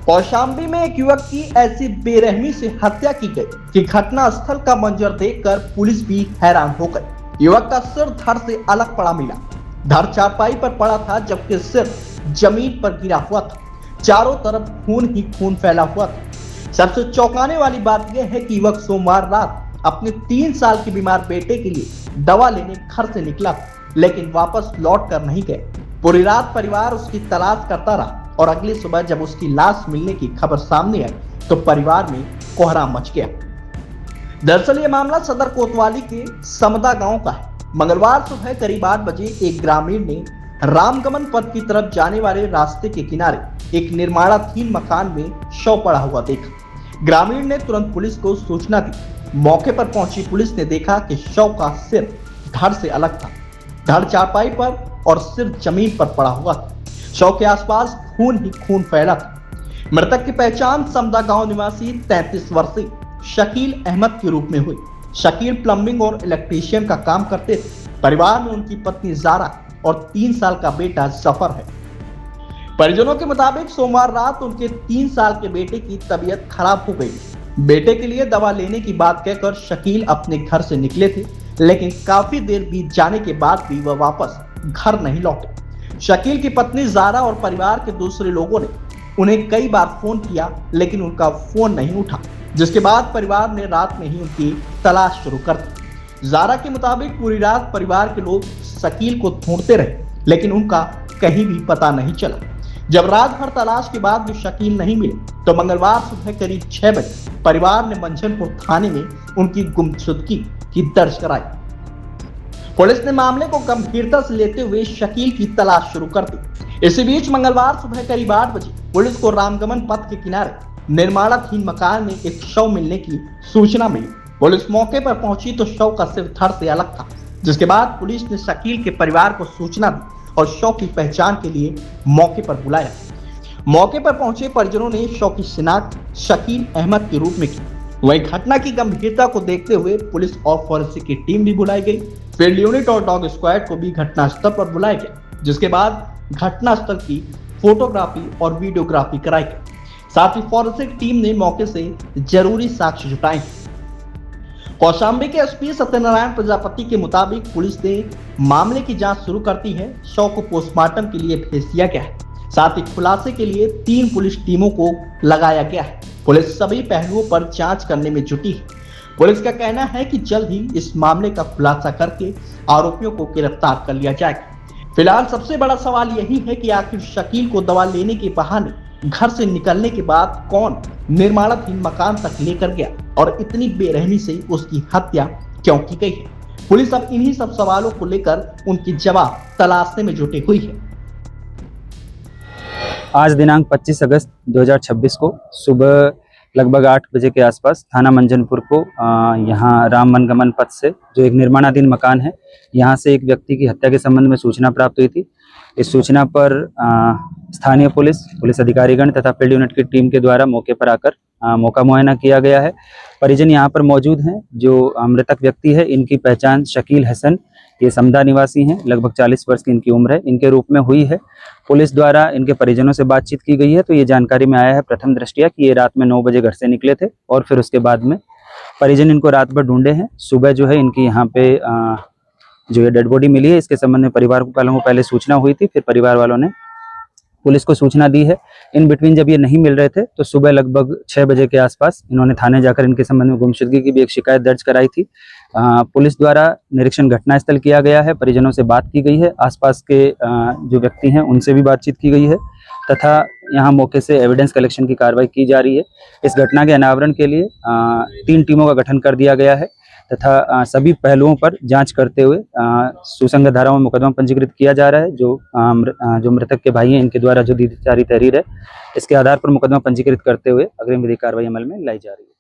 कौशाम्बी में एक युवक की ऐसी बेरहमी से हत्या की गई कि घटना स्थल का मंजर देखकर पुलिस भी हैरान हो गई। युवक का सिर धड़ से अलग पड़ा मिला। धड़ चारपाई पर पड़ा था जबकि सिर जमीन पर गिरा हुआ था। चारों तरफ खून ही खून फैला हुआ था। सबसे चौंकाने वाली बात यह है कि युवक सोमवार रात अपने 3 साल के बीमार बेटे के लिए दवा लेने घर से निकला था, लेकिन वापस लौट कर नहीं गए। पूरी रात परिवार उसकी तलाश करता रहा और अगली सुबह जब उसकी लाश मिलने की खबर सामने आई तो परिवार में कोहराम मच गया। दरअसल ये मामला सदर कोतवाली के समदा गांव का है। मंगलवार सुबह करीब 8 बजे एक ग्रामीण ने रामगमन पथ की तरफ जाने वाले रास्ते के किनारे एक निर्माणाधीन मकान में शव पड़ा हुआ देखा। ग्रामीण ने तुरंत पुलिस को सूचना दी। मौके पर पहुंची पुलिस ने देखा कि शव का सिर धड़ से अलग था। धड़ चारपाई पर और सिर जमीन पर पड़ा हुआ था। शव के आसपास खून ही खून फैला था। मृतक की पहचान समदा गांव निवासी 33 वर्षीय शकील अहमद के रूप में हुई। शकील प्लम्बिंग और इलेक्ट्रीशियन का काम करते थे। परिवार में उनकी पत्नी जारा और 3 साल का बेटा जफर है। परिजनों के मुताबिक सोमवार रात उनके 3 साल के बेटे की तबीयत खराब हो गई। बेटे के लिए दवा लेने की बात कहकर शकील अपने घर से निकले थे, लेकिन काफी देर बीत जाने के बाद भी वह वापस घर नहीं लौटे। शकील की पत्नी जारा और परिवार के दूसरे लोगों ने उन्हें कई बार फोन किया, लेकिन उनका फोन नहीं उठा, जिसके बाद परिवार ने रात में ही उनकी तलाश शुरू कर दी। जारा के मुताबिक पूरी रात परिवार के लोग शकील को ढूंढते रहे, लेकिन उनका कहीं भी पता नहीं चला। जब रात भर तलाश के बाद भी शकील नहीं मिले तो मंगलवार सुबह करीब 6 बजे परिवार ने मंझनपुर थाने में उनकी गुमशुदगी की दर्ज कराई। पुलिस ने मामले को गंभीरता से लेते हुए शकील की तलाश शुरू कर दी। इसी बीच मंगलवार सुबह करीब 8 बजे पुलिस को रामगमन पथ के किनारे निर्माणाधीन मकान में एक शव मिलने की सूचना मिली। पुलिस मौके पर पहुंची तो शव का सिर धड़ से अलग था, जिसके बाद पुलिस ने शकील के परिवार को सूचना दी और शव की पहचान के लिए मौके पर बुलाया। मौके पर पहुंचे परिजनों ने शव की शिनाख्त शकील अहमद के रूप में की। वहीं घटना की गंभीरता को देखते हुए पुलिस और फॉरेंसिक की टीम भी बुलाई गई। फील्ड यूनिट और डॉग स्क्वाड को भी घटनास्थल पर बुलाया गया, जिसके बाद घटनास्थल की फोटोग्राफी और वीडियोग्राफी कराई गई। साथ ही फॉरेंसिक टीम ने मौके से जरूरी साक्ष्य जुटाए। कौशाम्बी के एसपी सत्यनारायण प्रजापति के मुताबिक पुलिस ने मामले की जांच शुरू कर दी है। शव को पोस्टमार्टम के लिए भेज दिया गया है। साथ ही खुलासे के लिए 3 पुलिस टीमों को लगाया गया है। पुलिस सभी पहलुओं पर जांच करने में जुटी है। पुलिस का कहना है कि जल्द ही इस मामले का खुलासा करके आरोपियों को गिरफ्तार कर लिया जाएगा। फिलहाल सबसे बड़ा सवाल यही है कि आखिर शकील को दवा लेने के बहाने घर से निकलने के बाद कौन निर्माणाधीन मकान तक लेकर गया और इतनी बेरहमी से उसकी हत्या क्यों की गई है। पुलिस अब इन्हीं सब सवालों को लेकर उनकी जवाब तलाशने में जुटी हुई है। आज दिनांक 25 अगस्त 2026 को सुबह लगभग 8 बजे के आसपास थाना मंझनपुर को यहाँ राम वनगमन पथ से जो एक निर्माणाधीन मकान है, यहाँ से एक व्यक्ति की हत्या के संबंध में सूचना प्राप्त हुई थी। इस सूचना पर स्थानीय पुलिस अधिकारीगण तथा फील्ड यूनिट की टीम के द्वारा मौके पर आकर मौका मुआयना किया गया है। परिजन यहाँ पर मौजूद हैं। जो मृतक व्यक्ति है, इनकी पहचान शकील हसन, ये समदा निवासी हैं, लगभग 40 वर्ष की इनकी उम्र है, इनके रूप में हुई है। पुलिस द्वारा इनके परिजनों से बातचीत की गई है तो ये जानकारी में आया है प्रथम दृष्टया कि ये रात में 9 बजे घर से निकले थे और फिर उसके बाद में परिजन इनको रात भर ढूंढे हैं। सुबह जो है इनकी यहाँ पे जो ये डेड बॉडी मिली है, इसके संबंध में परिवार को पहले सूचना हुई थी, फिर परिवार वालों ने पुलिस को सूचना दी है। इन बिटवीन जब ये नहीं मिल रहे थे तो सुबह लगभग 6 बजे के आसपास इन्होंने थाने जाकर इनके संबंध में गुमशुदगी की भी एक शिकायत दर्ज कराई थी। पुलिस द्वारा निरीक्षण घटनास्थल किया गया है, परिजनों से बात की गई है, आसपास के जो व्यक्ति हैं उनसे भी बातचीत की गई है तथा यहाँ मौके से एविडेंस कलेक्शन की कार्रवाई की जा रही है। इस घटना के अनावरण के लिए 3 टीमों का गठन कर दिया गया है तथा सभी पहलुओं पर जांच करते हुए सुसंगत धाराओं में मुकदमा पंजीकृत किया जा रहा है। जो मृतक के भाई हैं, इनके द्वारा जो दी जा रही तहरीर है, इसके आधार पर मुकदमा पंजीकृत करते हुए अग्रिम विधिक कार्रवाई अमल में लाई जा रही है।